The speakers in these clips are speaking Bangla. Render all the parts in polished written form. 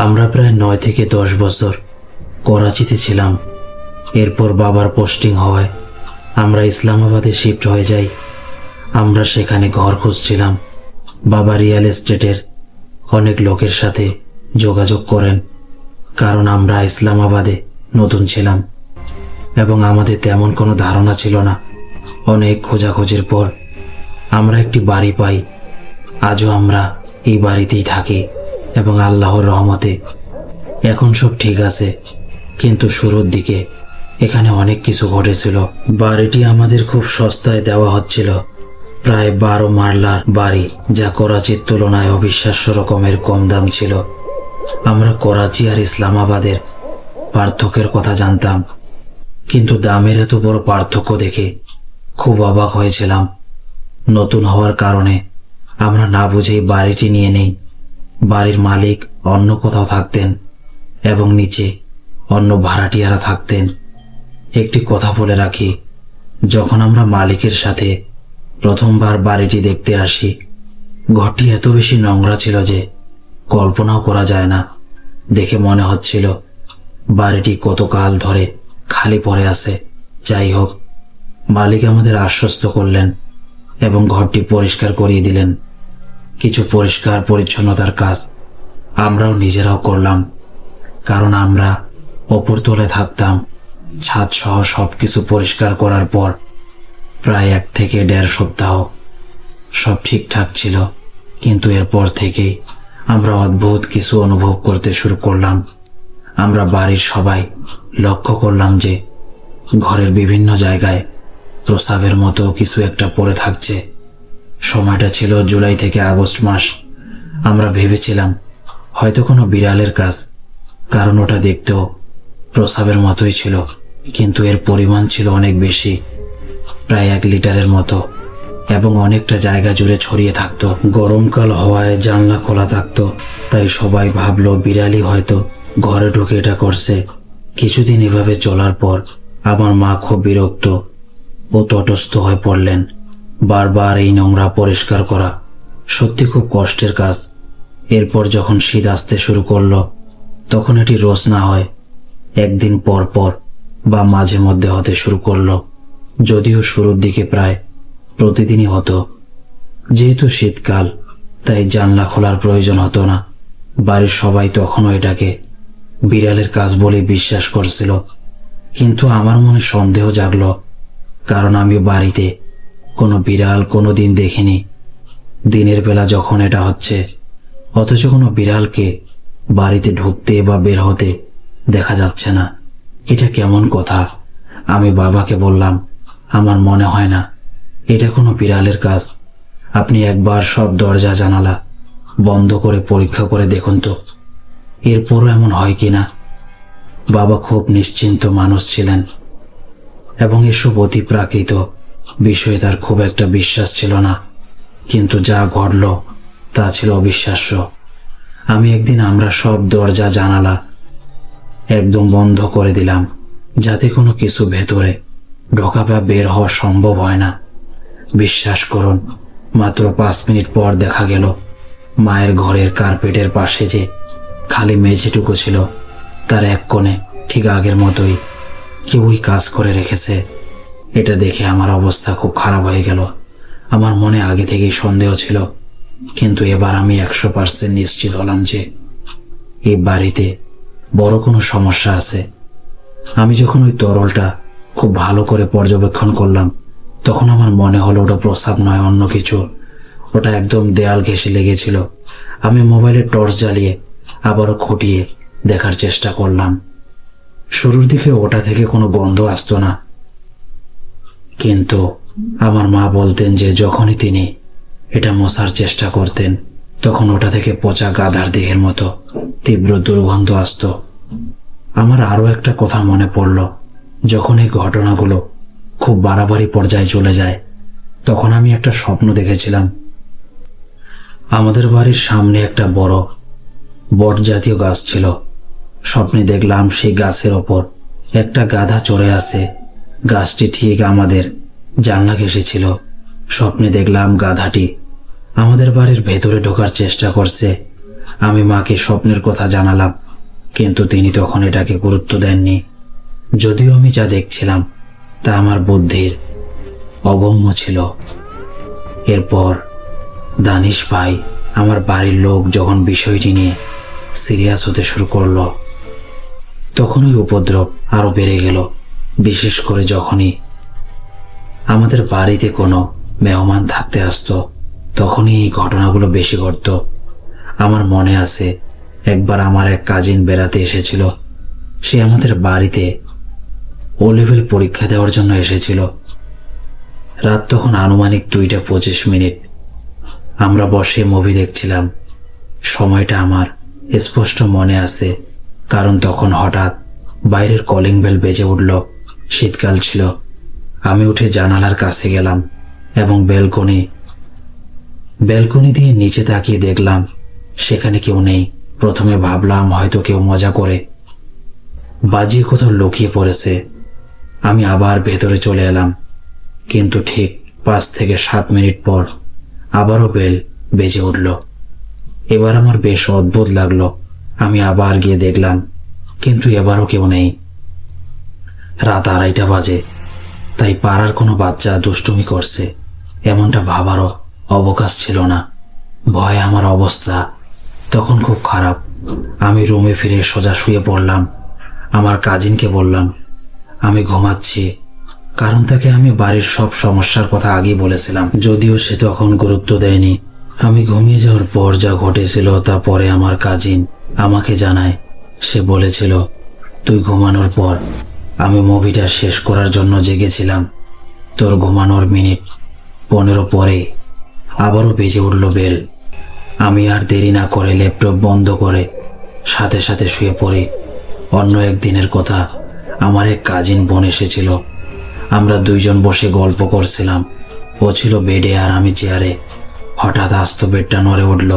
আমরা প্রায় 9 থেকে 10 বছর করাচিতে ছিলাম। এরপর বাবার পোস্টিং হওয়ায় আমরা ইসলামাবাদে শিফট হয়ে যাই। আমরা সেখানে ঘর খুঁজছিলাম। বাবা রিয়েল এস্টেটের অনেক লোকের সাথে যোগাযোগ করেন, কারণ আমরা ইসলামাবাদে নতুন ছিলাম এবং আমাদের তেমন কোনো ধারণা ছিল না। অনেক খোঁজাখুঁজির পর আমরা একটি বাড়ি পাই। আজও আমরা এই বাড়িতেই থাকি এবং আল্লাহর রহমতে এখন সব ঠিক আছে, কিন্তু শুরুর দিকে এখানে অনেক কিছু ঘটেছিল। বাড়িটি আমাদের খুব সস্তায় দেওয়া হচ্ছিল, প্রায় 12 মারলার বাড়ি, যা করাচির তুলনায় অবিশ্বাস্য রকমের কম দাম ছিল। আমরা করাচি আর ইসলামাবাদের পার্থক্যের কথা জানতাম, কিন্তু দামের এত বড় পার্থক্য দেখে খুব অবাক হয়েছিলাম। নতুন হওয়ার কারণে আমরা না বুঝেই বাড়িটি নিয়ে নেই। বাড়ির মালিক অন্য কোথাও থাকতেন এবং নিচে অন্য ভাড়াটিয়ারা থাকতেন। একটি কথা বলে রাখি, যখন আমরা মালিকের সাথে প্রথমবার বাড়িটি দেখতে আসি, ঘরটি এত বেশি নোংরা ছিল যে কল্পনাও করা যায় না। দেখে মনে হচ্ছিল বাড়িটি কতকাল ধরে খালি পড়ে আছে। যাই হোক, মালিক আমাদের আশ্বস্ত করলেন এবং ঘরটি পরিষ্কার করিয়ে দিলেন। কিছু পরিষ্কার পরিচ্ছন্নতার কাজ আমরাও নিজেরাও করলাম, কারণ আমরা ওপরতলায় থাকতাম। ছাদ সহ সবকিছু পরিষ্কার করার পর প্রায় 1 থেকে 1.5 সপ্তাহ সব ঠিকঠাক ছিল, কিন্তু এরপর থেকেই আমরা অদ্ভুত কিছু অনুভব করতে শুরু করলাম। আমরা বাড়ির সবাই লক্ষ্য করলাম যে ঘরের বিভিন্ন জায়গায় প্রস্রাবের মতো কিছু একটা পড়ে থাকছে। সময়টা ছিল জুলাই থেকে আগস্ট মাস। আমরা ভেবেছিলাম হয়তো কোনো বিড়ালের কাজ, কারণ ওটা দেখতেও প্রস্রাবের মতোই ছিল, কিন্তু এর পরিমাণ ছিল অনেক বেশি, প্রায় 1 লিটারের মতো, এবং অনেকটা জায়গা জুড়ে ছড়িয়ে থাকতো। গরমকাল হওয়ায় জানলা খোলা থাকতো, তাই সবাই ভাবলো বিড়ালই হয়তো ঘরে ঢুকে এটা করছে। কিছুদিন এভাবে চলার পর আমার মা খুব বিরক্ত ও তটস্থ হয়ে পড়লেন। বারবার এই নোংরা পরিষ্কার করা সত্যি খুব কষ্টের কাজ। এরপর যখন শীত আসতে শুরু করলো, তখন এটি রোজ না হয় একদিন পর পর বা মাঝে মধ্যে হতে শুরু করলো, যদিও শুরুর দিকে প্রায় প্রতিদিনই হতো। যেহেতু শীতকাল, তাই জানলা খোলার প্রয়োজন হতো না। বাড়ির সবাই তখনও এটাকে বিড়ালের কাজ বলে বিশ্বাস করছিল, কিন্তু আমার মনে সন্দেহ জাগলো, কারণ আমি বাড়িতে কোনো বিড়াল কোনোদিন দেখিনি। দিনের বেলা যখন এটা হচ্ছে, অথচ কোনো বিড়ালকে বাড়িতে ঢুকতে বা বের হতে দেখা যাচ্ছে না। এটা কেমন কথা? আমি বাবাকে বললাম, আমার মনে হয় না এটা কোনো বিড়ালের কাজ। আপনি একবার সব দরজা জানালা বন্ধ করে পরীক্ষা করে দেখুন তো, এরপরও এমন হয় কিনা। বাবা খুব নিশ্চিন্ত মানুষ ছিলেন এবং এসব অতি প্রাকৃত বিষয়ে তার খুব একটা বিশ্বাস ছিল না, কিন্তু যা ঘটল তা ছিল অবিশ্বাস্য। একদিন আমরা সব দরজা জানালা একদম বন্ধ করে দিলাম, যাতে কোনো কিছু ভেতরে ঢোকা বা বের হওয়া সম্ভব হয় না। বিশ্বাস করুন, মাত্র 5 মিনিট পর দেখা গেল মায়ের ঘরের কার্পেটের পাশে যে খালি মেঝেটুকু ছিল, তার এক কোণে ঠিক আগের মতোই কেউই কাজ করে রেখেছে। এটা দেখে আমার অবস্থা খুব খারাপ হয়ে গেল। আমার মনে আগে থেকেই সন্দেহ ছিল, কিন্তু এবার আমি 100% নিশ্চিত হলাম যে এই বাড়িতে বড় কোনো সমস্যা আছে। আমি যখন ওই তরলটা খুব ভালো করে পর্যবেক্ষণ করলাম, তখন আমার মনে হলো ওটা প্রস্রাব নয়, অন্য কিছু। ওটা একদম দেয়াল ঘেঁষে লেগেছিল। আমি মোবাইলে টর্চ জ্বালিয়ে আবারও খুঁটিয়ে দেখার চেষ্টা করলাম। শুরুর দিকে ওটা থেকে কোনো গন্ধ আসতো না, কিন্তু আমার মা বলতেন যে যখনই তিনি এটা মোছার চেষ্টা করতেন, তখন ওটা থেকে পচা গাধার দেহের মতো তীব্র দুর্গন্ধ আসতো। আমার আরও একটা কথা মনে পড়ল, যখন এই ঘটনাগুলো খুব বাড়াবাড়ি পর্যায়ে চলে যায়, তখন আমি একটা স্বপ্ন দেখেছিলাম। আমাদের বাড়ির সামনে একটা বড় বট জাতীয় গাছ ছিল। স্বপ্নে দেখলাম সেই গাছের ওপর একটা গাধা চড়ে আছে। গাছটি ঠিক আমাদের জানলা ঘেঁষেছিল। স্বপ্নে দেখলাম গাধাটি আমাদের বাড়ির ভেতরে ঢোকার চেষ্টা করছে। আমি মাকে স্বপ্নের কথা জানালাম, কিন্তু তিনি তখন এটাকে গুরুত্ব দেননি। যদিও আমি যা দেখছিলাম তা আমার বুদ্ধির অগম্য ছিল। এরপর দানিশ ভাই, আমার বাড়ির লোক যখন বিষয়টি নিয়ে সিরিয়াস হতে শুরু করলো, তখন ওই উপদ্রব আরো বেড়ে গেল। বিশেষ করে যখনই আমাদের বাড়িতে কোনো মেহমান থাকতে আসতো, তখনই এই ঘটনাগুলো বেশি ঘটত। আমার মনে আছে, একবার আমার এক কাজিন বেড়াতে এসেছিল। সে আমাদের বাড়িতে ও লেভেল পরীক্ষা দেওয়ার জন্য এসেছিল। রাত তখন আনুমানিক 2:25। আমরা বসে মুভি দেখছিলাম। সময়টা আমার স্পষ্ট মনে আছে, কারণ তখন হঠাৎ বাইরের কলিং বেল বেজে উঠল। শীতকাল ছিল। আমি উঠে জানালার কাছে গেলাম এবং ব্যালকনি দিয়ে নিচে তাকিয়ে দেখলাম সেখানে কেউ নেই। প্রথমে ভাবলাম হয়তো কেউ মজা করে বাজিয়ে কোথাও লুকিয়ে পড়েছে। আমি আবার ভেতরে চলে এলাম, কিন্তু ঠিক 5 থেকে 7 মিনিট পর আবারও বেল বেজে উঠল। এবার আমার বেশ অদ্ভুত লাগলো। আমি আবার গিয়ে দেখলাম, কিন্তু এবারও কেউ নেই। রাত 2:30 বাজে, তাই পাড়ার কোনো বাচ্চা দুষ্টুমি করছে এমনটা ভাবারও অবকাশ ছিল না। ভয়ে আমার অবস্থা তখন খুব খারাপ। আমি রুমে ফিরে সোজা শুয়ে পড়লাম। আমার কাজিনকে বললাম আমি ঘুমাচ্ছি, কারণ তাকে আমি বাড়ির সব সমস্যার কথা আগেই বলেছিলাম, যদিও সে তখন গুরুত্ব দেয়নি। আমি ঘুমিয়ে যাওয়ার পর যা ঘটেছিল তা পরে আমার কাজিন আমাকে জানায়। সে বলেছিল, তুই ঘুমানোর পর আমি মুভিটা শেষ করার জন্য জেগেছিলাম। তোর ঘুমানোর মিনিট 15 পরে আবারও বেজে উঠল বেল। আমি আর দেরি না করে ল্যাপটপ বন্ধ করে সাথে সাথে শুয়ে পড়ি। অন্য একদিনের কথা, আমার এক কাজিন বোন এসেছিল। আমরা দুইজন বসে গল্প করছিলাম। ও ছিল বেডে আর আমি চেয়ারে। হঠাৎ আস্ত বেডটা নড়ে উঠল।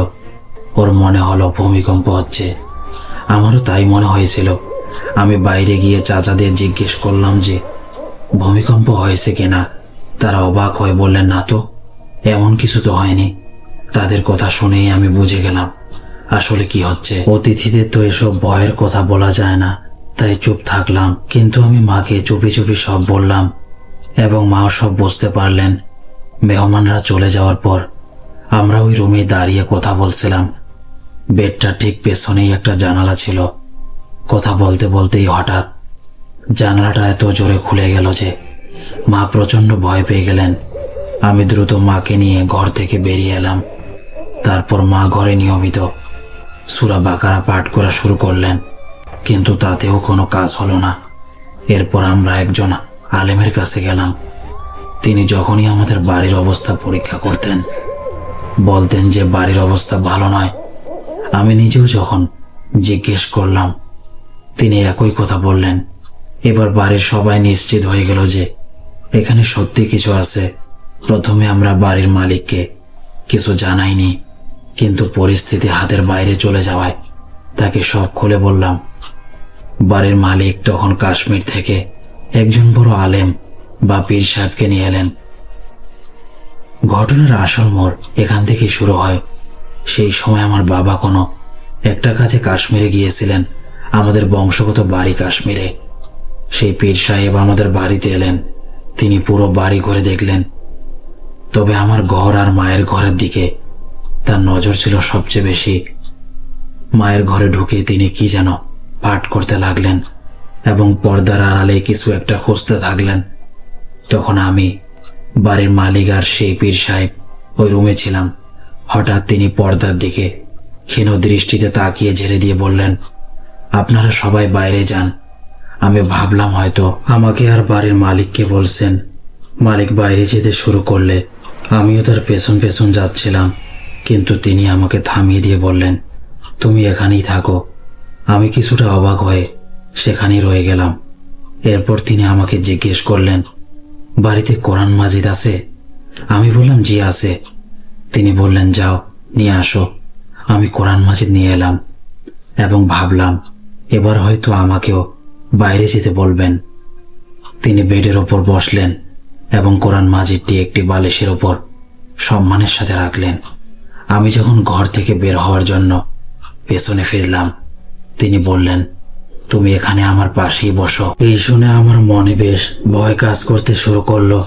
ওর মনে হলো ভূমিকম্প হচ্ছে। আমারও তাই মনে হয়েছিল। আমি বাইরে গিয়ে চাচাদের জিজ্ঞেস করলাম যে ভূমিকম্প হয়েছে কিনা। তারা অবাক হয়ে বললেন, না তো, এমন কিছু তো হয়নি। তাদের কথা শুনেই আমি বুঝে গেলাম আসলে কি হচ্ছে। অতিথিদের তো এসব ভয়ের কথা বলা যায় না, তাই চুপ থাকলাম। কিন্তু আমি মাকে চুপি চুপি সব বললাম এবং মাও সব বুঝতে পারলেন। মেহমানরা চলে যাওয়ার পর আমরা ওই রুমে দাঁড়িয়ে কথা বলছিলাম। বেডটা ঠিক পেছনেই একটা জানালা ছিল। কথা বলতে বলতেই হঠাৎ জানালাটা এত জোরে খুলে গেল যে মা প্রচণ্ড ভয় পেয়ে গেলেন। আমি দ্রুত মাকে নিয়ে ঘর থেকে বেরিয়ে এলাম। তারপর মা ঘরে নিয়মিত সূরা বাকারা পাঠ করা শুরু করলেন, কিন্তু তাতেও কোনো কাজ হলো না। এরপর আমরা একজন আলেমের কাছে গেলাম। তিনি যখনই আমাদের বাড়ির অবস্থা পরীক্ষা করতেন, বলতেন যে বাড়ির অবস্থা ভালো নয়। আমি নিজেও যখন জিজ্ঞেস করলাম, তিনি একই কথা বললেন। এবার বাড়ির সবাই নিশ্চিত হয়ে গেল যে এখানে সত্যি কিছু আছে। প্রথমে আমরা বাড়ির মালিককে কিছু জানাইনি, কিন্তু পরিস্থিতি হাতের বাইরে চলে যাওয়ায় তাকে সব খুলে বললাম। বাড়ির মালিক তখন কাশ্মীর থেকে একজন বড় আলেম বা পীর সাহেবকে নিয়ে এলেন। ঘটনার আসল মোড় এখান থেকে শুরু হয়। সেই সময় আমার বাবা কোনো একটা কাজে কাশ্মীরে গিয়েছিলেন। আমাদের বংশগত বাড়ি কাশ্মীরে। সেই পীর সাহেব আমাদের বাড়িতে এলেন। তিনি পুরো বাড়ি ঘুরে দেখলেন, তবে আমার ঘর আর মায়ের ঘরের দিকে তার নজর ছিল সবচেয়ে বেশি। মায়ের ঘরে ঢুকে তিনি কি যেন পাঠ করতে লাগলেন এবং পর্দার আড়ালে কিছু একটা খুঁজতে থাকলেন। তখন আমি, বাড়ির মালিক আর সেই পীর সাহেব ওই রুমে ছিলাম। হঠাৎ তিনি পর্দার দিকে ক্ষীণ দৃষ্টিতে তাকিয়ে ঝেড়ে দিয়ে বললেন, আপনারা সবাই বাইরে যান। আমি ভাবলাম হয়তো আমাকে আর বাড়ির মালিককে বলছেন। মালিক বাইরে যেতে শুরু করলে আমিও তার পেছন পেছন যাচ্ছিলাম, কিন্তু তিনি আমাকে থামিয়ে দিয়ে বললেন, তুমি এখানেই থাকো। আমি কিছুটা অবাক হয়ে সেখানেই রয়ে গেলাম। এরপর তিনি আমাকে জিজ্ঞেস করলেন, বাড়িতে কোরআন মাজিদ আছে? আমি বললাম, জি আছে। তিনি বললেন, যাও নিয়ে আসো। আমি কোরআন মাজিদ নিয়ে এলাম এবং ভাবলাম এবার হয়তো আমাকেও বাইরে যেতে বলবেন। তিনি বেডের ওপর বসলেন এবং কোরআন মাজিদটি একটি বালিশের ওপর সম্মানের সাথে রাখলেন। আমি যখন ঘর থেকে বের হওয়ার জন্য পেছনে ফিরলাম। তিনি বললেন, তুমি এখানে আমার পাশেই বসো। এই শুনে আমার মনে বেশ ভয় কাজ করতে শুরু করলো।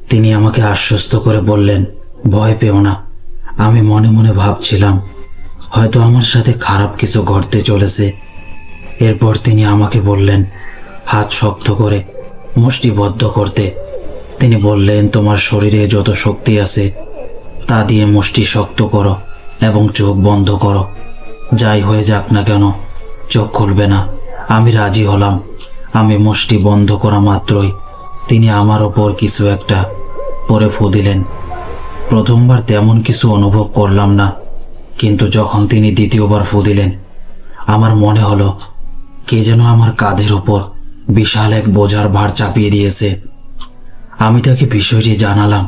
তিনি আমাকে আশ্বস্ত করে বললেন, ভয় পেও না। আমি মনে মনে ভাবছিলাম হয়তো আমার সাথে খারাপ কিছু ঘটতে চলেছে। এরপর তিনি আমাকে বললেন হাত শক্ত করে মুষ্টিবদ্ধ করতে। তিনি বললেন, তোমার শরীরে যত শক্তি আছে তা দিয়ে মুষ্টি শক্ত করো এবং চোখ বন্ধ করো। যাই হয়ে যাক না কেন চোখ খুলবে না। আমি রাজি হলাম। আমি মুষ্টি বন্ধ করা মাত্রই তিনি আমার ওপর কিছু একটা পরে ফু দিলেন। প্রথমবার তেমন কিছু অনুভব করলাম না, কিন্তু যখন তিনি দ্বিতীয়বার ফু দিলেন আমার মনে হলো কে যেন আমার কাঁধের ওপর বিশাল এক বোঝার ভার চাপিয়ে দিয়েছে। আমি তাকে বিষয়টি জানালাম।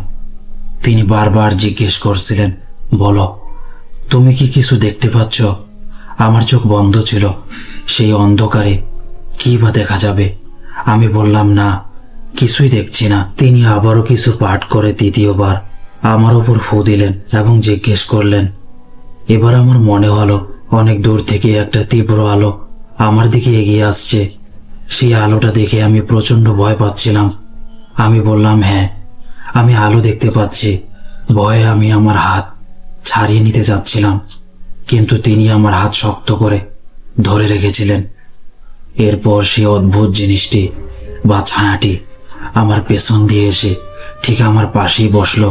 তিনি বারবার জিজ্ঞেস করছিলেন, বলো, তুমি কি কিছু দেখতে পাচ্ছ? আমার চোখ বন্ধ ছিল। সেই অন্ধকারে কি বা দেখা যাবে? আমি বললাম, না, কিছুই দেখছি না। তিনি আবারও কিছু পাঠ করে তৃতীয়বার আমার ওপর ফু দিলেন এবং জিজ্ঞেস করলেন। এবার আমার মনে হলো অনেক দূর থেকে একটা তীব্র আলো আমার দিকে এগিয়ে আসছে। সেই আলোটা দেখে আমি প্রচণ্ড ভয় পাচ্ছিলাম। আমি বললাম, হ্যাঁ, আমি আলো দেখতে পাচ্ছি। ভয়ে আমি আমার হাত ছাড়িয়ে নিতে যাচ্ছিলাম, কিন্তু তিনি আমার হাত শক্ত করে ধরে রেখেছিলেন। এরপর সেই অদ্ভুত জিনিসটি বা ছায়াটি আমার পেছন দিয়ে এসে ঠিক আমার পাশেই বসলো।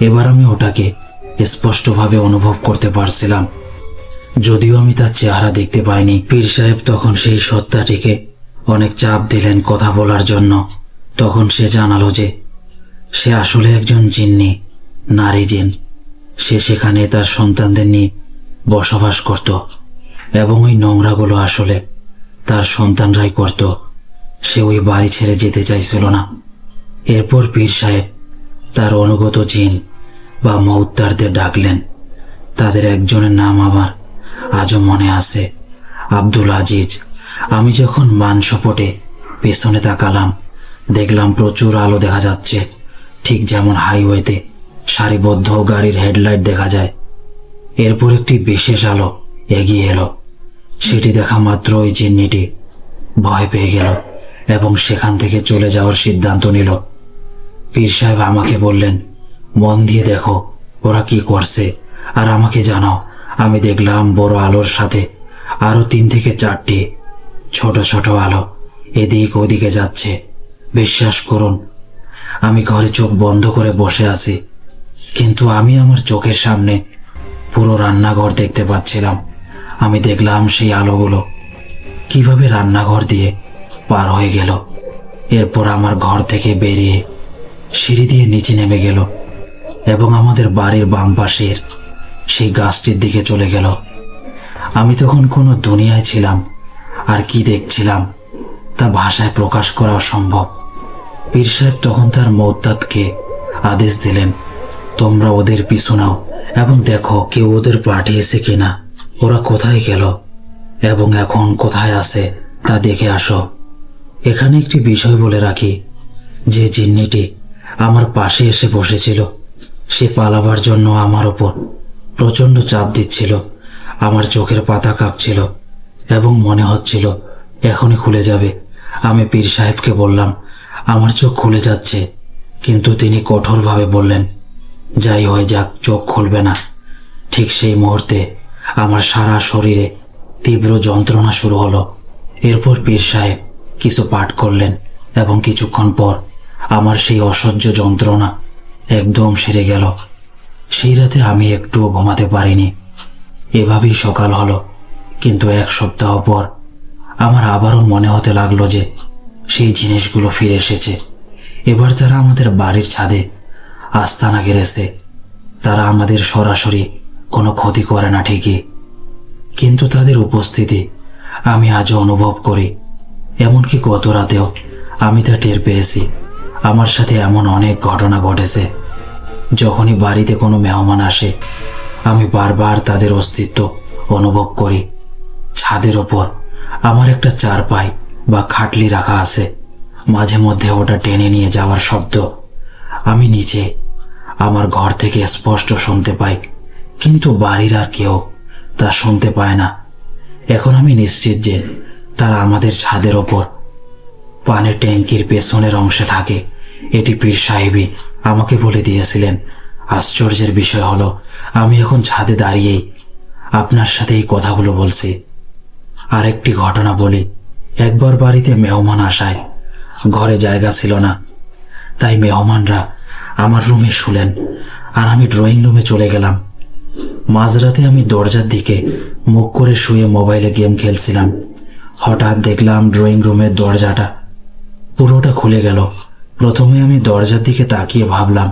এবার আমি ওটাকে স্পষ্টভাবে অনুভব করতে পারছিলাম, যদিও আমি তার চেহারা দেখতে পাইনি। পীর সাহেব তখন সেই সত্তাটিকে অনেক চাপ দিলেন কথা বলার জন্য। তখন সে জানালো যে সে আসলে একজন জিন্নি, নারী জিন। সে সেখানে তার সন্তানদের নিয়ে বসবাস করত এবং ওই নোংরাগুলো আসলে তার সন্তানরাই করত। সে ওই বাড়ি ছেড়ে যেতে চাইছিল না। এরপর পীর সাহেব তার অনুগত জিন বা মউত্তারদের ডাকলেন। তাদের একজনের নাম আমার আজও মনে আছে, আব্দুল আজিজ। আমি যখন মানসপটে পেছনে তাকালাম দেখলাম প্রচুর আলো দেখা যাচ্ছে, ঠিক যেমন হাইওয়েতে সারিবদ্ধ গাড়ির হেডলাইট দেখা যায়। এরপর একটি বিশেষ আলো এগিয়ে এলো। সেটি দেখা মাত্র ওই জিন্নিটি ভয় পেয়ে গেল এবং সেখান থেকে চলে যাওয়ার সিদ্ধান্ত নিল। পীর সাহেব আমাকে বললেন, মন দিয়ে দেখো ওরা কি করছে আর আমাকে জানাও। আমি দেখলাম বড় আলোর সাথে আরো 3 থেকে 4টি ছোট ছোট আলো এদিক ওদিকে যাচ্ছে। বিশ্বাস করুন, আমি ঘরে চোখ বন্ধ করে বসে আছি, কিন্তু আমি আমার চোখের সামনে পুরো রান্নাঘর দেখতে পাচ্ছিলাম। আমি দেখলাম সেই আলোগুলো কিভাবে রান্নাঘর দিয়ে পার হয়ে গেল। এরপর আমার ঘর থেকে বেরিয়ে সিঁড়ি দিয়ে নিচে নেমে গেল এবং আমাদের বাড়ির বাম পাশের সেই গাছটির দিকে চলে গেল। আমি তখন কোনো দুনিয়ায় ছিলাম, আর কি দেখছিলাম তা ভাষায় প্রকাশ করা অসম্ভব। পীর সাহেব তখন তার মওত্তাদকে আদেশ দিলেন, তোমরা ওদের পিছু নাও এবং দেখো কেউ ওদের পাঠিয়েছে কিনা, ওরা কোথায় গেল এবং এখন কোথায় আছে তা দেখে আসো। এখানে একটি বিষয় বলে রাখি, যে জিন্নিটি আমার পাশে এসে বসেছিল সে পালাবার জন্য আমার ওপর প্রচণ্ড চাপ দিচ্ছিল। আমার চোখের পাতা কাঁপছিল এবং মনে হচ্ছিল এখনই খুলে যাবে। আমি পীর সাহেবকে বললাম, আমার চোখ খুলে যাচ্ছে, কিন্তু তিনি কঠোরভাবে বললেন, যাই হয়ে যাক চোখ খুলবে না। ঠিক সেই মুহূর্তে আমার সারা শরীরে তীব্র যন্ত্রণা শুরু হলো। এরপর পীর সাহেব কিছু পাঠ করলেন এবং কিছুক্ষণ পর আমার সেই অসহ্য যন্ত্রণা একদম সেরে গেল। সেই রাতে আমি একটুও ঘুমাতে পারিনি। এভাবেই সকাল হলো, কিন্তু 1 সপ্তাহ পর আমার আবারও মনে হতে লাগলো যে সেই জিনিসগুলো ফিরে এসেছে। এবার তারা আমাদের বাড়ির ছাদে আস্তানা গেড়েছে। তারা আমাদের সরাসরি কোনো ক্ষতি করে না ঠিকই, কিন্তু তাদের উপস্থিতি আমি আজও অনুভব করি। এমনকি গত রাতেও আমি তা টের পেয়েছি। আমার সাথে এমন অনেক ঘটনা ঘটেছে। যখনই বাড়িতে কোনো মেহমান আসে আমি বারবার তাদের অস্তিত্ব অনুভব করি। ছাদের ওপর আমার একটা চারপাই বা খাটলি রাখা আছে, মাঝে মধ্যে ওটা টেনে নিয়ে যাওয়ার শব্দ আমি নিচে আমার ঘর থেকে স্পষ্ট শুনতে পাই, কিন্তু বাড়ির আর কেউ তা শুনতে পায় না। এখন আমি নিশ্চিত যে তারা আমাদের ছাদের ওপর পানির ট্যাঙ্কির পেছনের অংশে থাকে। এটি পীর সাহেবই আমাকে বলে দিয়েছিলেন। আশ্চর্যের বিষয় হলো আমি এখন ছাদে দাঁড়িয়েই আপনার সাথে এই কথাগুলো বলছি। আরেকটি ঘটনা বলি। একবার বাড়িতে মেহমান আসায় ঘরে জায়গা ছিল না, তাই মেহমানরা আমার রুমে শুলেন আর আমি ড্রয়িং রুমে চলে গেলাম। মাঝরাতে আমি দরজার দিকে মুখ করে শুয়ে মোবাইলে গেম খেলছিলাম। হঠাৎ দেখলাম ড্রয়িং রুমের দরজাটা পুরোটা খুলে গেল। প্রথমে আমি দরজার দিকে তাকিয়ে ভাবলাম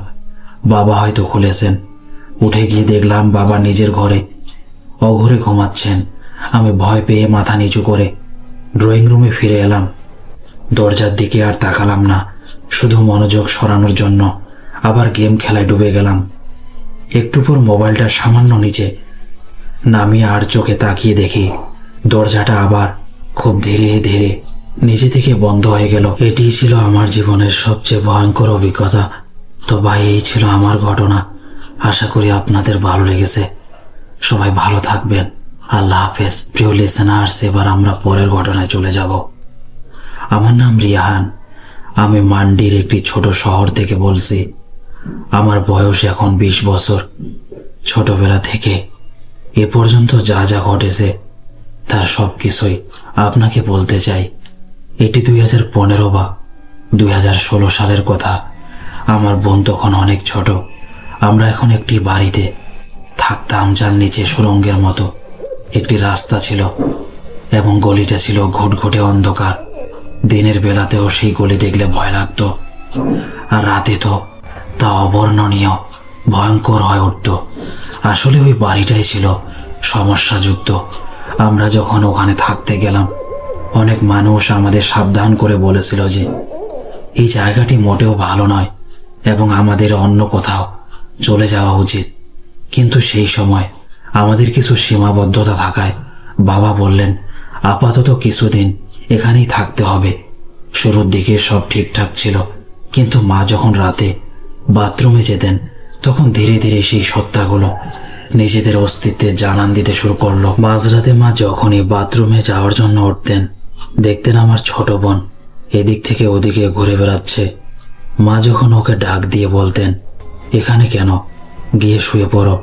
বাবা হয়তো খুলেছেন। উঠে গিয়ে দেখলাম বাবা নিজের ঘরে অঘরে ঘুমাচ্ছেন। আমি ভয় পেয়ে মাথা নিচু করে ড্রয়িং রুমে ফিরে এলাম। দরজার দিকে আর তাকালাম না, শুধু মনোযোগ সরানোর জন্য আবার গেম খেলায় ডুবে গেলাম। একটু পর মোবাইলটা সামান্য নিচে নামিয়ে আর চোখে তাকিয়ে দেখি দরজাটা আবার খুব ধীরে ধীরে নিজে থেকে বন্ধ হয়ে গেল। এটিই ছিল আমার জীবনের সবচেয়ে ভয়ঙ্কর অভিজ্ঞতা। তো ভাই, এই ছিল আমার ঘটনা। আশা করি আপনাদের ভালো লেগেছে। সবাই ভালো থাকবেন। আল্লাহ হাফেজ। প্রিয় লিসেনার্স, এবার আমরা পরের ঘটনায় চলে যাব। আমার নাম রিয়াহান। আমি মান্ডির একটি ছোট শহর থেকে বলছি। আমার বয়স এখন 20 বছর। ছোটবেলা থেকে এ পর্যন্ত যা যা ঘটেছে তার সব কিছুই আপনাকে বলতে চাই। এটি 2015 বা 2016 সালের কথা। আমার বোন তখন অনেক ছোট। আমরা এখন একটি বাড়িতে থাকতাম যার নিচে সুড়ঙ্গের মতো একটি রাস্তা ছিল এবং গলিটা ছিল ঘুটঘুটে অন্ধকার। দিনের বেলাতেও সেই গলি দেখলে ভয় লাগতো, আর রাতে তো তা অবর্ণনীয় ভয়ঙ্কর হয়ে উঠত। আসলে ওই বাড়িটাই ছিল সমস্যাযুক্ত। আমরা যখন ওখানে থাকতে গেলাম, অনেক মানুষ আমাদের সাবধান করে বলেছিল যে এই জায়গাটি মোটেও ভালো নয় এবং আমাদের অন্য কোথাও চলে যাওয়া উচিত। কিন্তু সেই সময় আমাদের কিছু সীমাবদ্ধতা থাকায় বাবা বললেন আপাতত কিছুদিন এখানেই থাকতে হবে। শুরুর দিকে সব ঠিকঠাক ছিল, কিন্তু মা যখন রাতে বাথরুমে যেতেন তখন ধীরে ধীরে সেই সত্তাগুলো নিজেদের অস্তিত্বে জানান দিতে শুরু করলো। মাঝরাতে মা যখনই বাথরুমে যাওয়ার জন্য উঠতেন, দেখতেন আমার ছোট বোন এদিক থেকে ওদিকে ঘুরে বেড়াচ্ছে। মা যখন ওকে ডাক দিয়ে বলতেন এখানে কেন, গিয়ে শুয়ে পড়ো,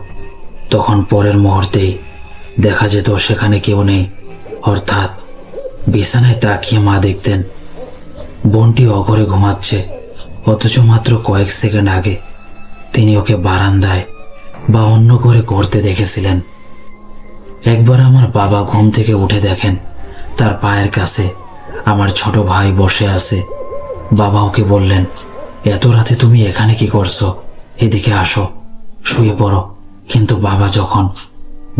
তখন পরের মুহূর্তেই দেখা যেত সেখানে কেউ নেই। অর্থাৎ বিছানায় তাকিয়ে মা দেখতেন বোনটি অঘরে ঘুমাচ্ছে, অথচ মাত্র কয়েক সেকেন্ড আগে তিনি ওকে বারান্দায় বা অন্য ঘরে ঘুরতে দেখেছিলেন। একবার আমার বাবা ঘুম থেকে উঠে দেখেন তার পায়ের কাছে আমার ছোট ভাই বসে আছে। বাবা ওকে বললেন এত রাতে তুমি এখানে কি করছো, এদিকে আসো, শুয়ে পড়ো। কিন্তু বাবা যখন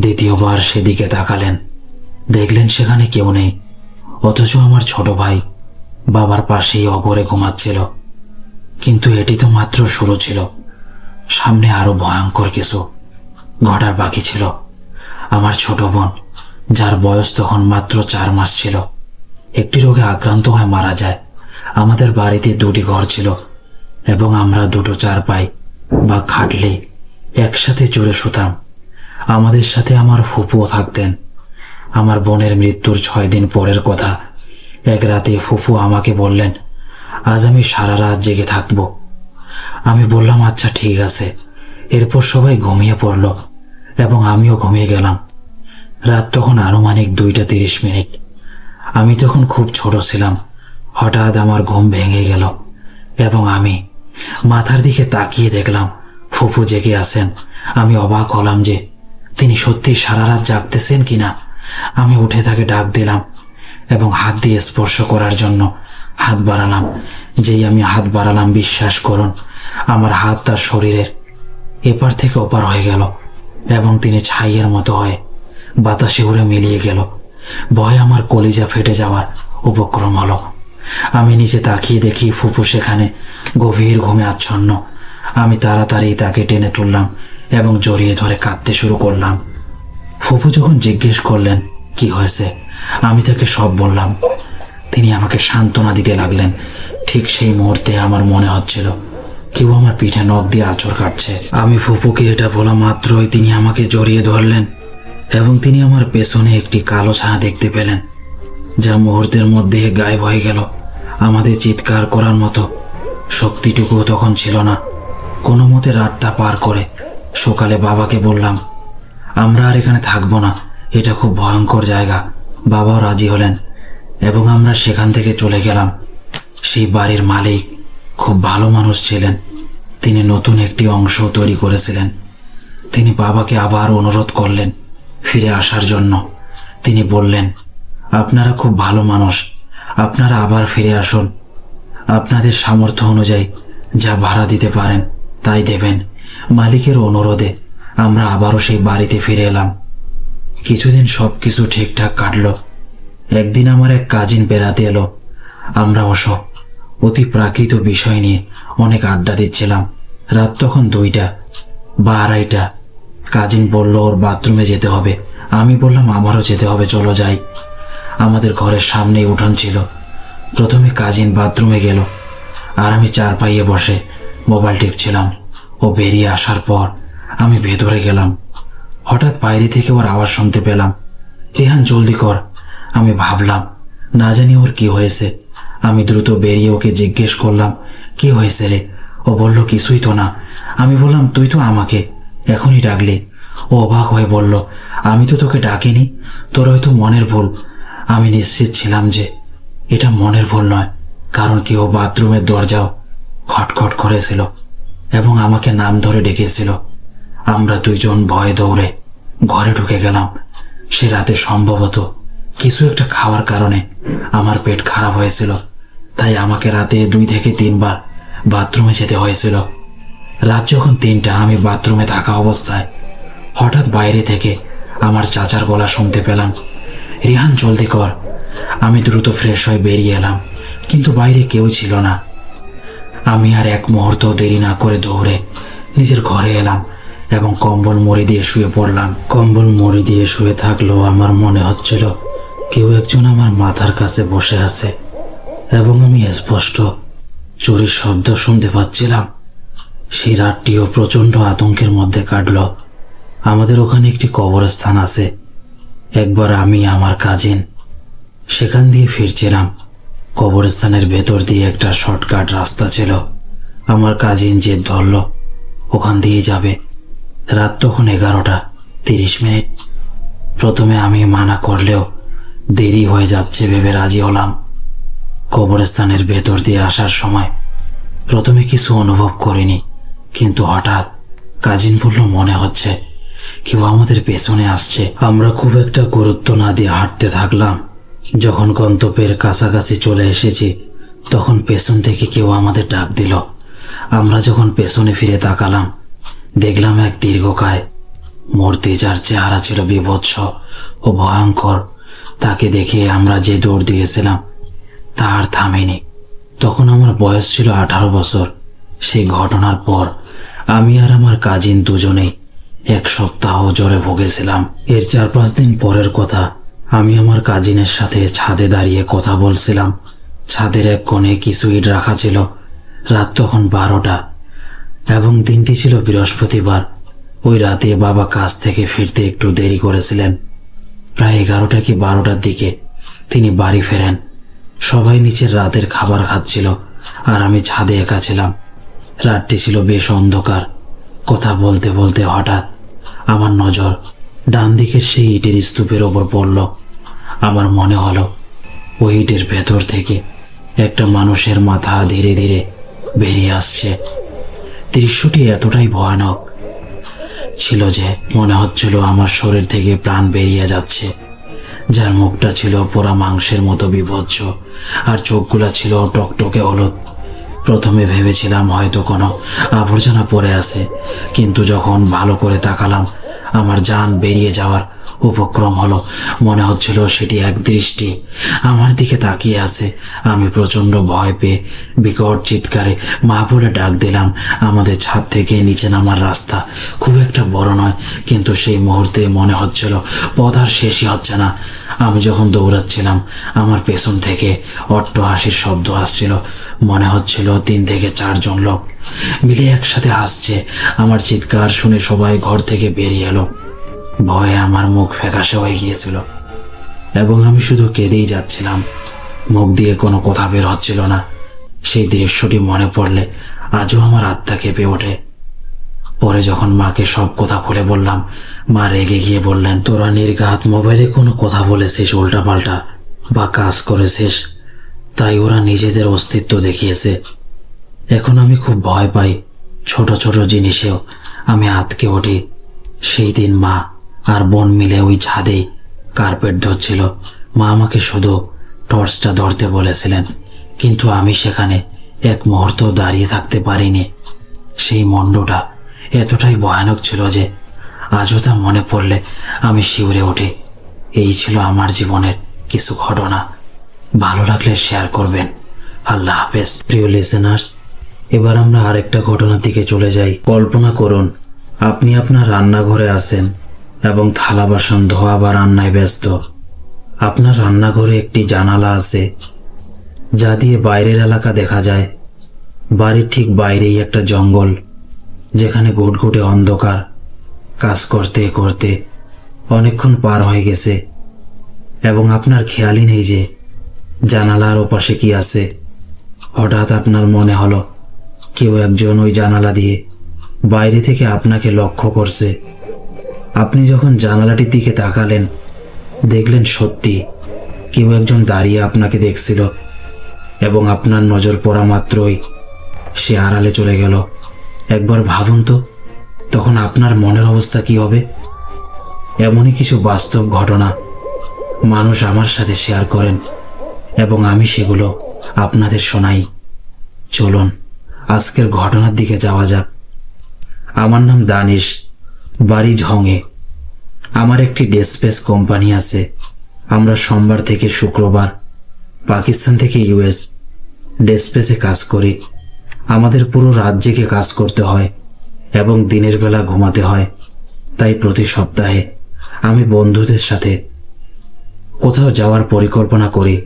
দ্বিতীয়বার সেদিকে তাকালেন, দেখলেন সেখানে কেউ নেই, অথচ আমার ছোট ভাই বাবার পাশেই অঘরে ঘুমাচ্ছিল। কিন্তু এটি তো মাত্র শুরু ছিল, সামনে আরো ভয়ঙ্কর কিছু ঘটার বাকি ছিল। আমার ছোট বোন, যার বয়স তখন মাত্র 4 মাস ছিল, একটি রোগে আক্রান্ত হয়ে মারা যায়। আমাদের বাড়িতে 2টি ঘর ছিল এবং আমরা 2টো চারপাই বা খাটলে একসাথে জুড়ে শুতাম। আমাদের সাথে আমার ফুপুও থাকতেন। আমার বোনের মৃত্যুর 6 দিন পরের কথা। এক রাতে ফুফু আমাকে বললেন আজ আমি সারা রাত জেগে থাকব। আমি বললাম আচ্ছা ঠিক আছে। এরপর সবাই ঘুমিয়ে পড়ল এবং আমিও ঘুমিয়ে গেলাম। রাত তখন আনুমানিক 2:30। আমি তখন খুব ছোট ছিলাম। হঠাৎ আমার ঘুম ভেঙে গেল এবং আমি মাথার দিকে তাকিয়ে দেখলাম ফুফু জেগে আছেন। আমি অবাক হলাম যে তিনি সত্যি সারা রাত জাগতেছেন কিনা। আমি উঠে তাকে ডাক দিলাম এবং হাত দিয়ে স্পর্শ করার জন্য হাত বাড়ালাম। যেই আমি হাত বাড়ালাম, বিশ্বাস করুন আমার হাত তার শরীরের এপার থেকে ওপার হয়ে গেল এবং তিনি ছাইয়ের মতো হয়ে বাতাসে উড়ে মিলিয়ে গেল। ভয়ে আমার কলিজা ফেটে যাওয়ার উপক্রম হলো। আমি নিচে তাকিয়ে দেখি ফুফু সেখানে গভীর ঘুমে আচ্ছন্ন। আমি তাড়াতাড়ি তাকে টেনে তুললাম এবং জড়িয়ে ধরে কাঁদতে শুরু করলাম। ফুফু যখন জিজ্ঞেস করলেন কি হয়েছে, আমি তাকে সব বললাম। তিনি আমাকে সান্ত্বনা দিতে লাগলেন। ঠিক সেই মুহূর্তে আমার মনে হচ্ছিল কেউ আমার পিঠে নখ দিয়ে আঁচড় কাটছে। আমি ফুপুকে এটা বলা মাত্রই তিনি আমাকে জড়িয়ে ধরলেন এবং তিনি আমার পেছনে একটি কালো ছায়া দেখতে পেলেন, যা মুহূর্তের মধ্যে গায়েব হয়ে গেল। আমাদের চিৎকার করার মতো শক্তিটুকুও তখন ছিল না। কোনো মতে রাতটা পার করে সকালে বাবাকে বললাম, আমরা আর এখানে থাকবো না, এটা খুব ভয়ঙ্কর জায়গা। বাবাও রাজি হলেন এবং আমরা সেখান থেকে চলে গেলাম। সেই বাড়ির মালিক খুব ভালো মানুষ ছিলেন। তিনি নতুন একটি অংশ তৈরি করেছিলেন। তিনি বাবাকে আবার অনুরোধ করলেন ফিরে আসার জন্য। তিনি বললেন, আপনারা খুব ভালো মানুষ, আপনারা আবার ফিরে আসুন। আপনাদের সামর্থ্য অনুযায়ী যা ভাড়া দিতে পারেন তাই দেবেন। মালিকের অনুরোধে আমরা আবারও সেই বাড়িতে ফিরে এলাম। কিছুদিন সব কিছু ঠিকঠাক কাটল। একদিন আমার এক কাজিন বেড়াতে এলো। আমরা অবশ্য অতি প্রাকৃত বিষয় নিয়ে অনেক আড্ডা দিচ্ছিলাম। রাত তখন 2টা বা 2:30। কাজিন বলল ওর বাথরুমে যেতে হবে। আমি বললাম আমারও যেতে হবে, চলো যাই। আমাদের ঘরের সামনেই উঠোন ছিল। প্রথমে কাজিন বাথরুমে গেল আর আমি চারপাইয়ে বসে মোবাইল টিপছিলাম। ও বেরিয়ে আসার পর আমি ভেতরে গেলাম। হঠাৎ বাইরে থেকে ওর আওয়াজ শুনতে পেলাম, রেহান জলদি কর। আমি ভাবলাম না জানি ওর কি হয়েছে। আমি দ্রুত বেরিয়ে ওকে জিজ্ঞেস করলাম, কি হয়েছে রে? ও বলল, কিছুই তো না। আমি বললাম, তুই তো আমাকে এখনই ডাকলি। ও অবাক হয়ে বলল, আমি তো তোকে ডাকিনি, তোর হয়তো মনের ভুল। আমি নিশ্চিত ছিলাম যে এটা মনের ভুল নয়, কারণ কি ও বাথরুমের দরজাও খটখট করেছিল এবং আমাকে নাম ধরে ডেকেছিল। আমরা দুইজন ভয়ে দৌড়ে ঘরে ঢুকে গেলাম। সে রাতে সম্ভবত কিছু একটা খাওয়ার কারণে আমার পেট খারাপ হয়েছিল, তাই আমাকে রাতে 2 থেকে 3 বার বাথরুমে যেতে হয়েছিল। রাত যখন 3টা, আমি বাথরুমে থাকা অবস্থায় হঠাৎ বাইরে থেকে আমার চাচার গলা শুনতে পেলাম, রিহান জলদি কর। আমি দ্রুত ফ্রেশ হয়ে বেরিয়ে এলাম, কিন্তু বাইরে কেউ ছিল না। আমি আর এক মুহূর্ত দেরি না করে দৌড়ে নিজের ঘরে এলাম এবং কম্বল মুড়ি দিয়ে শুয়ে পড়লাম। কম্বল মুড়ি দিয়ে শুয়ে থাকলেও আমার মনে হচ্ছিল কেউ একজন আমার মাথার কাছে বসে আছে এবং আমি স্পষ্ট চুরির শব্দ শুনতে পাচ্ছিলাম। সেই রাতটিও প্রচণ্ড আতঙ্কের মধ্যে কাটল। আমাদের ওখানে একটি কবরস্থান আছে। একবার আমি আমার কাজিন সেখান দিয়ে ফিরছিলাম। কবরস্থানের ভেতর দিয়ে একটা শর্টকাট রাস্তা ছিল। আমার কাজিন জেদ ধরল ওখান দিয়ে যাবে। রাত তখন 11:30। প্রথমে আমি মানা করলেও দেরি হয়ে যাচ্ছে ভেবে রাজি হলাম। কবরস্থানের ভেতর দিয়ে আসার সময় প্রথমে কিছু অনুভব করিনি, কিন্তু হঠাৎ কাজিন বলল, মনে হচ্ছে কেউ আমাদের পেছনে আসছে। আমরা খুব একটা গুরুত্ব না দিয়ে হাঁটতে থাকলাম। যখন গন্তব্যের কাছাকাছি চলে এসেছি তখন পেছন থেকে কেউ আমাদের ডাক দিল। আমরা যখন পেছনে ফিরে তাকালাম দেখলাম এক দীর্ঘকায় মূর্তি, যার চেহারা ছিল বীভৎস ও ভয়ঙ্কর। তাকে দেখে আমরা যে দৌড় দিয়েছিলাম তা আর থামেনি। তখন আমার বয়স ছিল 18 বছর। সেই ঘটনার পর আমি আর আমার কাজিন দুজনেই 1 সপ্তাহ জ্বরে ভুগেছিলাম। এর 4-5 দিন পরের কথা। আমি আমার কাজিনের সাথে ছাদে দাঁড়িয়ে কথা বলছিলাম। ছাদের এক কোণে কিছু ইট রাখা ছিল। রাত তখন 12টা এবং দিনটি ছিল বৃহস্পতিবার। ওই রাতে বাবা কাজ থেকে ফিরতে একটু দেরি করেছিলেন। প্রায় 11টা কি 12টার দিকে তিনি বাড়ি ফেরেন। সবাই নিচের রাতের খাবার খাচ্ছিল আর আমি ছাদে একা ছিলাম। রাতটি ছিল বেশ অন্ধকার। কথা বলতে বলতে হঠাৎ আমার নজর ডান দিকের সেই ইটের স্তূপের ওপর পড়ল। আমার মনে হলো ওই ইটের ভেতর থেকে একটা মানুষের মাথা ধীরে ধীরে বেরিয়ে আসছে। দৃশ্যটি এতটাই ভয়ানক ছিল যে মনে হচ্ছিল আমার শরীর থেকে প্রাণ বেরিয়ে যাচ্ছে। যার মুখটা ছিল পোড়া মাংসের মতো বীভৎস আর চোখগুলা ছিল টকটকে হলুদ। প্রথমে ভেবেছিলাম হয়তো কোনো আবর্জনা পড়ে আছে, কিন্তু যখন ভালো করে তাকালাম আমার জান বেরিয়ে যাওয়ার উপক্রম হলো। মনে হচ্ছিল সেটি এক দৃষ্টি আমার দিকে তাকিয়ে আছে। আমি প্রচণ্ড ভয় পেয়ে বিকট চিৎকারে মা বলে ডাক দিলাম। আমাদের ছাদ থেকে নিচে নামার রাস্তা খুব একটা বড় নয়, কিন্তু সেই মুহূর্তে মনে হচ্ছিল পথ আর শেষই হচ্ছে না। আমি যখন দৌড়াচ্ছিলাম আমার পেছন থেকে অট্টহাসির শব্দ আসছিল। মনে হচ্ছিল 3 থেকে 4 জন লোক মিলে একসাথে হাসছে। আমার চিৎকার শুনে সবাই ঘর থেকে বেরিয়ে এলো। ভয়ে আমার মুখ ফ্যাকাশে হয়ে গিয়েছিল এবং আমি শুধু কেঁদেই যাচ্ছিলাম। মুখ দিয়ে কোনো কথা বের হচ্ছিল না। সেই দৃশ্যটি মনে পড়লে আজও আমার আত্মা কেঁপে ওঠে। পরে যখন মাকে সব কথা খুলে বললাম, মা রেগে গিয়ে বললেন, তোরা নির্ঘাত মোবাইলে কোনো কথা বলেছিস উল্টাপাল্টা বা কাজ করেছিস, তাই ওরা নিজেদের অস্তিত্ব দেখিয়েছে। এখন আমি খুব ভয় পাই। ছোট ছোট জিনিসেও আমি আতকে উঠি। সেই দিন মা আর বোন মিলে ওই ছাদেই কার্পেট ধরছিল। মা আমাকে শুধু টর্চটা ধরতে বলেছিলেন, কিন্তু আমি সেখানে এক মুহূর্ত দাঁড়িয়ে থাকতে পারিনি। সেই মণ্ডটা এতটাই ভয়ানক ছিল যে আজও তা মনে পড়লে আমি শিউরে উঠি। এই ছিল আমার জীবনের কিছু ঘটনা। ভালো লাগলে শেয়ার করবেন। আল্লাহ হাফেজ। প্রিয় লিসেনার্স, এবার আমরা আরেকটা ঘটনার দিকে চলে যাই। কল্পনা করুন, আপনি আপনার রান্নাঘরে আছেন এবং থালা বাসন ধোয়া বা রান্নায় ব্যস্ত। আপনার রান্নাঘরে একটি জানালা আছে যা দিয়ে বাইরের এলাকা দেখা যায়। বাড়ির ঠিক বাইরেই একটা জঙ্গল, যেখানে ঘুটঘুটে অন্ধকার। কাজ করতে করতে অনেকক্ষণ পার হয়ে গেছে এবং আপনার খেয়ালই নেই যে জানালার ওপাশে কি আছে। হঠাৎ আপনার মনে হলো কেউ একজন ওই জানালা দিয়ে বাইরে থেকে আপনাকে লক্ষ্য করছে। আপনি যখন জানালাটির দিকে তাকালেন, দেখলেন সত্যি কেউ একজন দাঁড়িয়ে আপনাকে দেখছিল এবং আপনার নজর পড়া মাত্রই সে আড়ালে চলে গেল। একবার ভাবুন তো, তখন আপনার মনের অবস্থা কি হবে? এমনই কিছু বাস্তব ঘটনা মানুষ আমার সাথে শেয়ার করেন এবং আমি সেগুলো আপনাদের শোনাই। চলুন আজকের ঘটনার দিকে যাওয়া যাক। আমার নাম দানিশ, বাড়ি ঝঙে। আমার একটি ডেস্পেস কোম্পানি আছে। আমরা সোমবার থেকে শুক্রবার পাকিস্তান থেকে ইউএস ডেস্পেসে কাজ করি। আমাদের পুরো রাত জেগে কাজ করতে হয় এবং দিনের বেলা ঘুমাতে হয়। তাই প্রতি সপ্তাহে আমি বন্ধুদের সাথে কোথাও যাওয়ার পরিকল্পনা করি।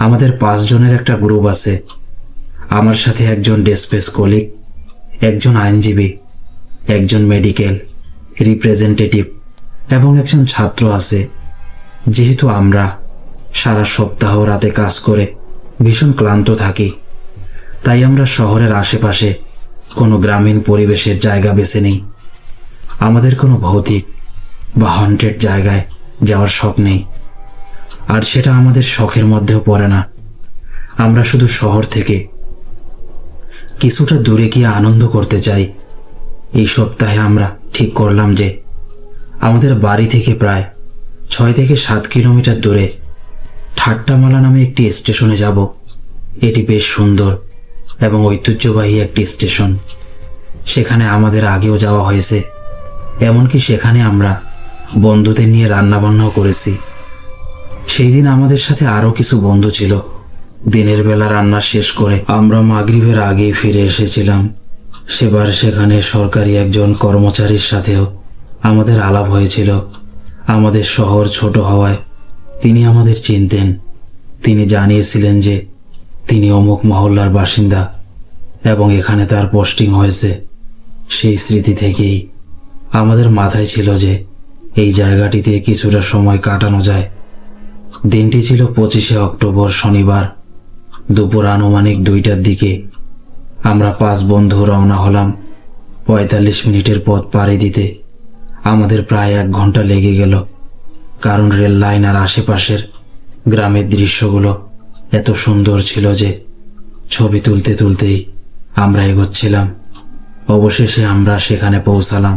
আমাদের 5 জনের একটা গ্রুপ আছে। আমার সাথে একজন ডেস্পেস কলিগ, একজন আইনজীবী, একজন মেডিকেল রিপ্রেজেন্টেটিভ এবং একজন ছাত্র আছে। যেহেতু আমরা সারা সপ্তাহ রাতে কাজ করে ভীষণ ক্লান্ত থাকি, তাই আমরা শহরের আশেপাশে কোনো গ্রামীণ পরিবেশের জায়গা বেছে নিই। আমাদের কোনো ভৌতিক বা হন্টেড জায়গায় যাওয়ার শখ নেই, আর সেটা আমাদের শখের মধ্যেও পড়ে না। আমরা শুধু শহর থেকে কিছুটা দূরে গিয়ে আনন্দ করতে চাই। এই সপ্তাহে আমরা ঠিক করলাম যে আমাদের বাড়ি থেকে প্রায় 6 থেকে 7 কিলোমিটার দূরে ঠাট্টামালা নামে একটি স্টেশনে যাব। এটি বেশ সুন্দর এবং ঐতিহ্যবাহী একটি স্টেশন। সেখানে আমাদের আগেও যাওয়া হয়েছে। এমনকি সেখানে আমরা বন্ধুদের নিয়ে রান্নাবান্নাও করেছি। সেই দিন আমাদের সাথে আরও কিছু বন্ধু ছিল। দিনের বেলা রান্না শেষ করে আমরা মাগরিবের আগেই ফিরে এসেছিলাম। সেবার সেখানে সরকারি একজন কর্মচারীর সাথেও আমাদের আলাপ হয়েছিল। আমাদের শহর ছোট হওয়ায় তিনি আমাদের চিনতেন। তিনি জানিয়েছিলেন যে তিনি অমুক মহল্লার বাসিন্দা এবং এখানে তার পোস্টিং হয়েছে। সেই স্মৃতি থেকেই আমাদের মাথায় ছিল যে এই জায়গাটিতে কিছুটা সময় কাটানো যায়। দিনটি ছিল 25শে অক্টোবর, শনিবার। দুপুর আনুমানিক 2টার দিকে আমরা 5 বন্ধু রওনা হলাম। 45 মিনিটের পথ পাড়ি দিতে আমাদের প্রায় 1 ঘন্টা লেগে গেল, কারণ রেল লাইন আর আশেপাশের গ্রামের দৃশ্যগুলো এত সুন্দর ছিল যে ছবি তুলতে তুলতেই আমরা এগোচ্ছিলাম। অবশেষে আমরা সেখানে পৌঁছালাম।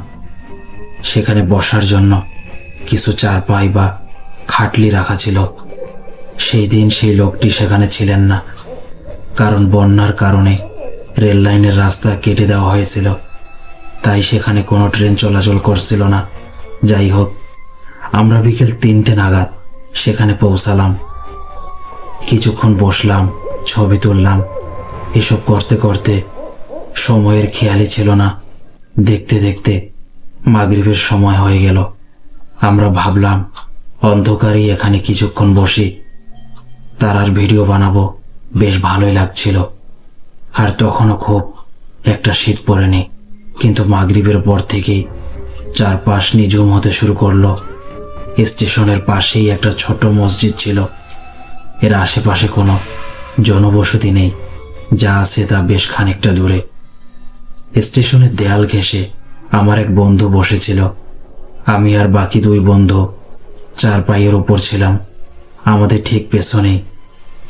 সেখানে বসার জন্য কিছু চারপাই বা খাটলি রাখা ছিল। সেই দিন সেই লোকটি সেখানে ছিলেন না, কারণ বন্যার কারণে রেল লাইনের রাস্তা কেটে দেওয়া হয়েছিল, তাই সেখানে কোনো ট্রেন চলাচল করছিল না। যাই হোক, আমরা বিকেল 3টে নাগাদ সেখানে পৌঁছালাম। কিছুক্ষণ বসলাম, ছবি তুললাম। এসব করতে করতে সময়ের খেয়ালই ছিল না। দেখতে দেখতে মাগরিবের সময় হয়ে গেল। আমরা ভাবলাম অন্ধকারেই এখানে কিছুক্ষণ বসি, তারার ভিডিও বানাবো। বেশ ভালোই লাগছিল। আর তখনও খুব একটা শীত পড়েনি, কিন্তু মাগরিবের পর থেকেই চারপাশ নিঝুম হতে শুরু করলো। স্টেশনের পাশেই একটা ছোট মসজিদ ছিল। এর আশেপাশে কোনো জনবসতি নেই, যা আছে তা বেশ খানিকটা দূরে। স্টেশনের দেয়াল ঘেঁষে আমার এক বন্ধু বসেছিল। আমি আর বাকি দুই বন্ধু চার পায়ের উপর ছিলাম। আমাদের ঠিক পেছনেই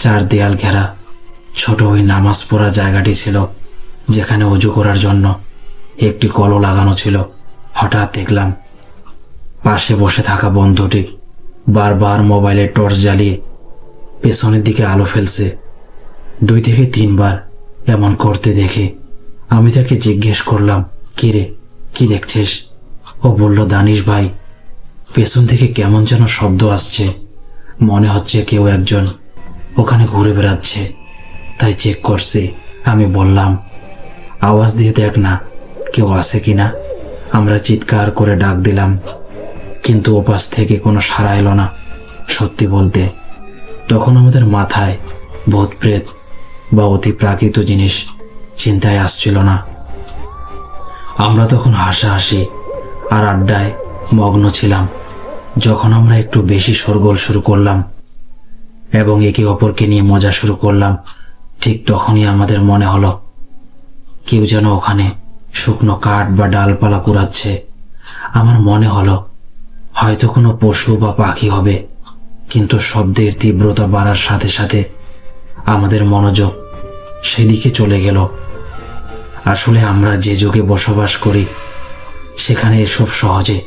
চার দেয়াল ঘেরা ছোট ওই নামাজ পড়া জায়গাটি ছিল, যেখানে অজু করার জন্য একটি কলও লাগানো ছিল। হঠাৎ দেখলাম পাশে বসে থাকা বন্ধুটি বারবার মোবাইলের টর্চ জ্বালিয়ে পেছনের দিকে আলো ফেলছে। 2 থেকে 3 বার এমন করতে দেখে আমি তাকে জিজ্ঞেস করলাম, কি রে, কি দেখছিস? ও বলল, দানিশ ভাই, পেছন থেকে কেমন যেন শব্দ আসছে, মনে হচ্ছে কেউ একজন ওখানে ঘুরে বেড়াচ্ছে, তাই চেক করছি। আমি বললাম, আওয়াজ দিয়ে দেখ না, কেউ আছে কিনা। আমরা চিৎকার করে ডাক দিলাম, কিন্তু ওপাশ থেকে কোনো সাড়া এলো না। সত্যি বলতে তখন আমাদের মাথায় ভূত প্রেত বা অতি প্রাকৃত জিনিস চিন্তায় আসছিল না। আমরা তখন হাসাহাসি আর আড্ডায় মগ্ন ছিলাম। যখন আমরা একটু বেশি শোরগোল শুরু করলাম এবং একে অপরকে নিয়ে মজা শুরু করলাম, ঠিক তখনই আমাদের মনে হলো কেউ যেন ওখানে শুকনো কাঠ বা ডালপালা কুড়াচ্ছে। আমার মনে হলো হয়তো কোনো পশু বা পাখি হবে, কিন্তু শব্দের তীব্রতা বাড়ার সাথে সাথে আমাদের মনোযোগ সেদিকে চলে গেল। আসলে আমরা যে যুগে বসবাস করি সেখানে এসব সহজে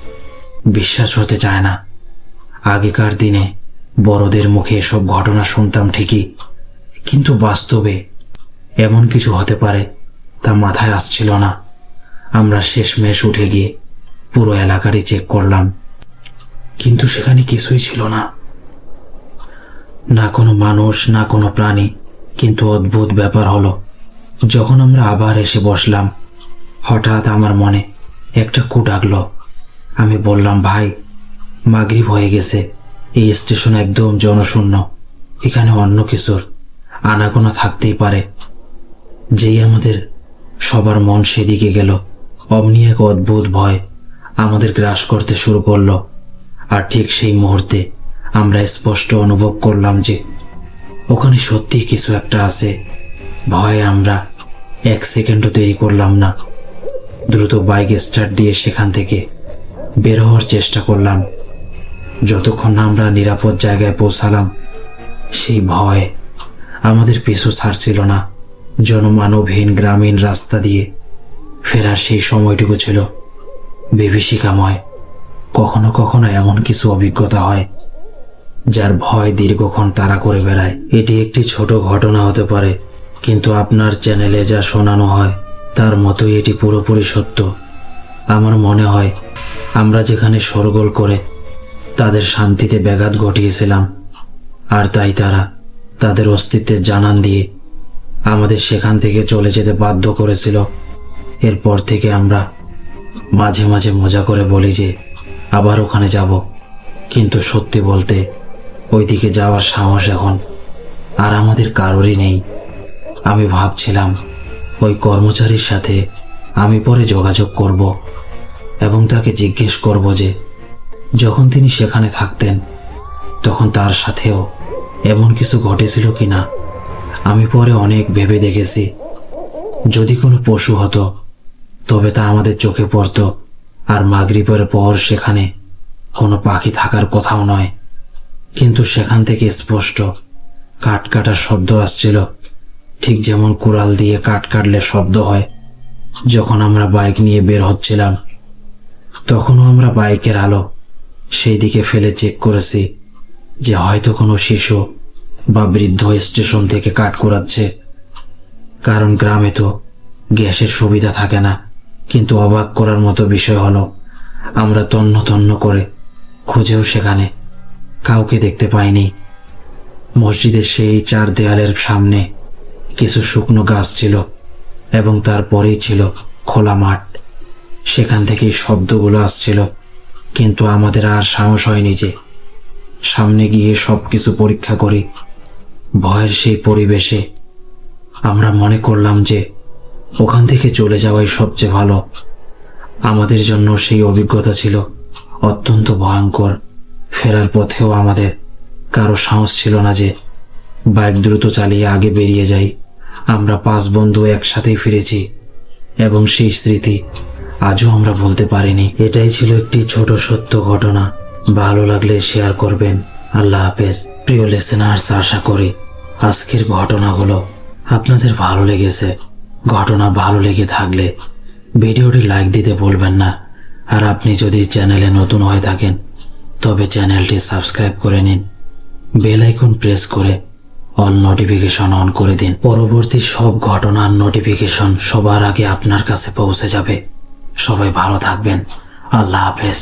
বিশ্বাস হতে চায় না। আগেকার দিনে বড়দের মুখে এসব ঘটনা শুনতাম ঠিকই, কিন্তু বাস্তবে এমন কিছু হতে পারে তা মাথায় আসছিল না। আমরা শেষমেশ উঠে গিয়ে পুরো এলাকারই চেক করলাম, কিন্তু সেখানে কিছুই ছিল না। না কোনো মানুষ, না কোনো প্রাণী। কিন্তু অদ্ভুত ব্যাপার হলো, যখন আমরা আবার এসে বসলাম, হঠাৎ আমার মনে একটা কু ডাকলো। আমি বললাম, ভাই, মাগরিব হয়ে গেছে, এই স্টেশন একদম জনশূন্য, এখানে অন্য কিছুর আনাগোনা থাকতেই পারে। যেই আমাদের সবার মন সেদিকে গেল, অমনি এক অদ্ভুত ভয় আমাদের গ্রাস করতে শুরু করলো। আর ঠিক সেই মুহূর্তে আমরা স্পষ্ট অনুভব করলাম যে ওখানে সত্যি কিছু একটা আছে। ভয়ে আমরা 1 সেকেন্ডও দেরি করলাম না। দ্রুত বাইক স্টার্ট দিয়ে সেখান থেকে বের হওয়ার চেষ্টা করলাম। যতক্ষণ না আমরা নিরাপদ জায়গায় পৌঁছালাম, সেই ভয় আমাদের পিছু ছাড়ছিল না। জনমানবহীন গ্রামীণ রাস্তা দিয়ে ফেরার সেই সময়টুকু ছিল বিভীষিকাময়। কখনো কখনো এমন কিছু অভিজ্ঞতা হয় যার ভয় দীর্ঘক্ষণ তাড়া করে বেড়ায়। এটি একটি ছোট ঘটনা হতে পারে, কিন্তু আপনার চ্যানেলে যা শোনানো হয় তার মতোই এটি পুরোপুরি সত্য। আমার মনে হয় আমরা যেখানে শোরগোল করে তাদের শান্তিতে ব্যাঘাত ঘটিয়েছিলাম, আর তাই তারা তাদের অস্তিত্বের জানান দিয়ে আমাদের সেখান থেকে চলে যেতে বাধ্য করেছিল। এরপর থেকে আমরা মাঝে মাঝে মজা করে বলি যে আবার ওখানে যাব, কিন্তু সত্যি বলতে ওইদিকে যাওয়ার সাহস এখন আর আমাদের কারোরই নেই। আমি ভাবছিলাম ওই কর্মচারীর সাথে আমি পরে যোগাযোগ করব এবং তাকে জিজ্ঞেস করব যে যখন তিনি সেখানে থাকতেন তখন তার সাথেও এমন কিছু ঘটেছিল কিনা। আমি পরে অনেক ভেবে দেখেছি, যদি কোনো পশু হতো তবে তা আমাদের চোখে পড়তো, আর মাগরিবের পর সেখানে কোনো পাখি থাকার কথাও নয়। কিন্তু সেখান থেকে স্পষ্ট কাঠ কাটার শব্দ আসছিল, ঠিক যেমন কুড়াল দিয়ে কাঠ কাটলে শব্দ হয়। যখন আমরা বাইক নিয়ে বের হচ্ছিলাম তখনও আমরা বাইকের আলো সেই দিকে ফেলে চেক করেছি যে হয়তো কোনো শিশু বা বৃদ্ধ স্টেশন থেকে কাঠ কুড়াচ্ছে, কারণ গ্রামে তো গ্যাসের সুবিধা থাকে না। কিন্তু অবাক করার মতো বিষয় হলো, আমরা তন্ন তন্ন করে খুঁজেও সেখানে কাউকে দেখতে পাইনি। মসজিদের সেই 4 দেয়ালের সামনে কিছু শুকনো গাছ ছিল এবং তারপরেই ছিল খোলা মাঠ। সেখান থেকেই শব্দগুলো আসছিল, কিন্তু আমাদের আর সাহস হয়নি যে সামনে গিয়ে সব কিছু পরীক্ষা করি। ভয়ের সেই পরিবেশে আমরা মনে করলাম যে ওখান থেকে চলে যাওয়াই সবচেয়ে ভালো। আমাদের জন্য সেই অভিজ্ঞতা ছিল অত্যন্ত ভয়ঙ্কর। ফেরার পথেও আমাদের কারো সাহস ছিল না যে বাইক দ্রুত চালিয়ে আগে বেরিয়ে যাই। আমরা 5 বন্ধু একসাথেই ফিরেছি এবং সেই স্মৃতি আজও আমরা বলতে পারিনি। এটাই ছিল একটি ছোট সত্য ঘটনা। ভালো লাগলে শেয়ার করবেন। আল্লাহ হাফেজ। প্রিয় লিসেনার্স, আশা করি আজকের ঘটনাগুলো আপনাদের ভালো লেগেছে। ঘটনা ভালো লেগে থাকলে ভিডিওটি লাইক দিতে ভুলবেন না। আর আপনি যদি চ্যানেলে নতুন হয়ে থাকেন তবে চ্যানেলটি সাবস্ক্রাইব করে নিন। বেল আইকন প্রেস করে অল নোটিফিকেশন অন করে দিন। পরবর্তী সব ঘটনার নোটিফিকেশন সবার আগে আপনার কাছে পৌঁছে যাবে। সবাই ভালো থাকবেন। আল্লাহ হাফেজ।